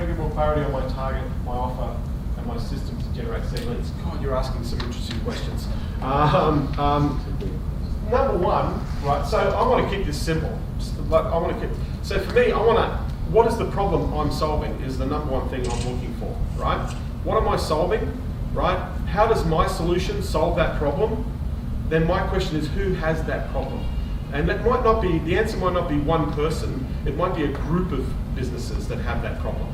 to get more clarity on my target, my offer, and my system to generate C-leads. God, you're asking some interesting questions. Number one, right, so I want to keep this simple. So for me, what is the problem I'm solving is the number one thing I'm looking for, right? What am I solving, right? How does my solution solve that problem? Then my question is, who has that problem? And that might not be, the answer might not be one person, it might be a group of businesses that have that problem,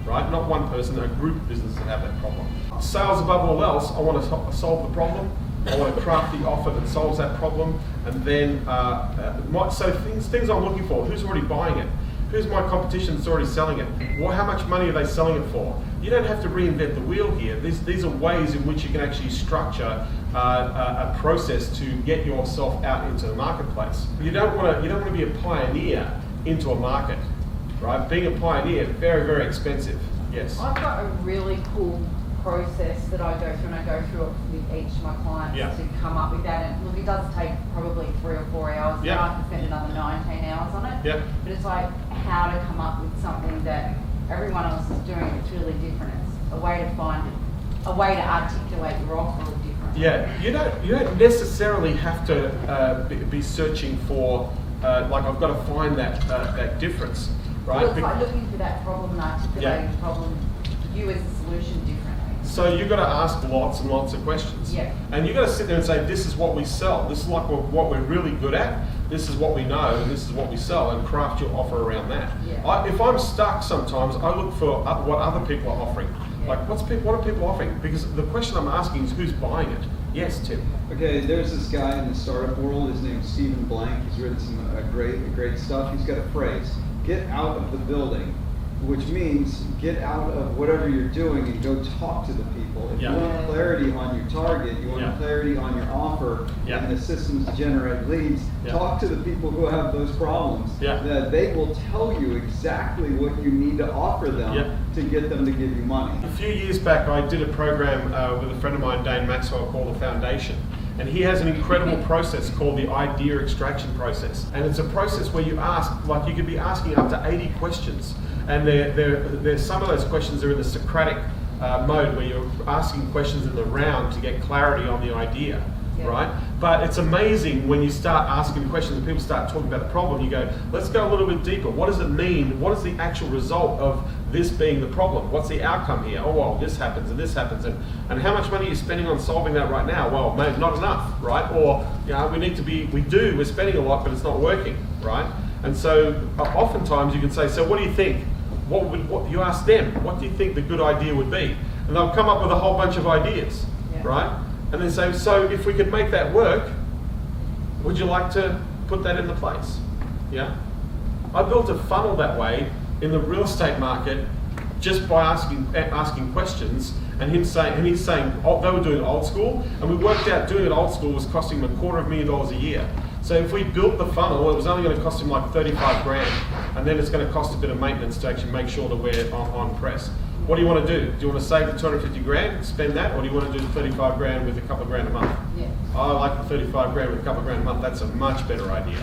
right? Not one person, a group of businesses that have that problem. Sales above all else, I want to solve the problem. I want to craft the offer that solves that problem, and then things I'm looking for. Who's already buying it? Who's my competition that's already selling it? How much money are they selling it for? You don't have to reinvent the wheel here. These are ways in which you can actually structure a process to get yourself out into the marketplace. You don't want to be a pioneer into a market, right? Being a pioneer, very, very expensive. Yes. I've got a really cool process that I go through, and I go through it with each of my clients to come up with that. And look, it does take probably 3 or 4 hours. Yeah. I can spend another 19 hours on it. Yeah. But it's like how to come up with something that everyone else is doing that's really different. It's a way to find a way to articulate your offer of different. Yeah, you don't necessarily have to be searching for like I've got to find that difference, right? Well, it's like looking for that problem and articulating the problem, you as a solution differently. So you've got to ask lots and lots of questions. Yeah. And you've got to sit there and say, this is what we sell. This is like what we're really good at. This is what we know, and this is what we sell, and craft your offer around that. Yeah. If I'm stuck sometimes, I look for what other people are offering. Yeah. Like, what are people offering? Because the question I'm asking is, who's buying it? Yes, Tim. Okay, there's this guy in the startup world. His name's Stephen Blank. He's written some great stuff. He's got a phrase: "Get out of the building," which means get out of whatever you're doing and go talk to the people. If you want clarity on your target, you want clarity on your offer and the systems to generate leads, talk to the people who have those problems. That they will tell you exactly what you need to offer them to get them to give you money. A few years back, I did a program with a friend of mine, Dane Maxwell, called The Foundation. And he has an incredible process called the idea extraction process. And it's a process where you ask, like you could be asking up to 80 questions. And there's some of those questions are in the Socratic mode where you're asking questions in the round to get clarity on the idea, right? But it's amazing when you start asking questions and people start talking about the problem, you go, let's go a little bit deeper. What does it mean? What is the actual result of this being the problem? What's the outcome here? Oh, well, this happens and this happens. And how much money are you spending on solving that right now? Well, maybe not enough, right? Or, we're spending a lot, but it's not working, right? And so oftentimes you can say, so what do you think? What you ask them, what do you think the good idea would be? And they'll come up with a whole bunch of ideas, right? And then say, so if we could make that work, would you like to put that into place? Yeah. I built a funnel that way in the real estate market just by asking questions, and he's saying they were doing old school, and we worked out doing it old school was costing them $250,000 a year. So if we built the funnel, it was only going to cost him like 35 grand, and then it's going to cost a bit of maintenance to actually make sure that we're on press. What do you want to do? Do you want to save the 250 grand, spend that, or do you want to do the 35 grand with a couple of grand a month? Yeah. I like the 35 grand with a couple of grand a month. That's a much better idea,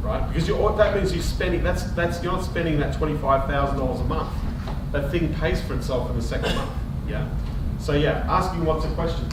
right? Because that means you're spending. You're not spending that $25,000 a month. That thing pays for itself in the second month. Yeah. So asking lots of questions.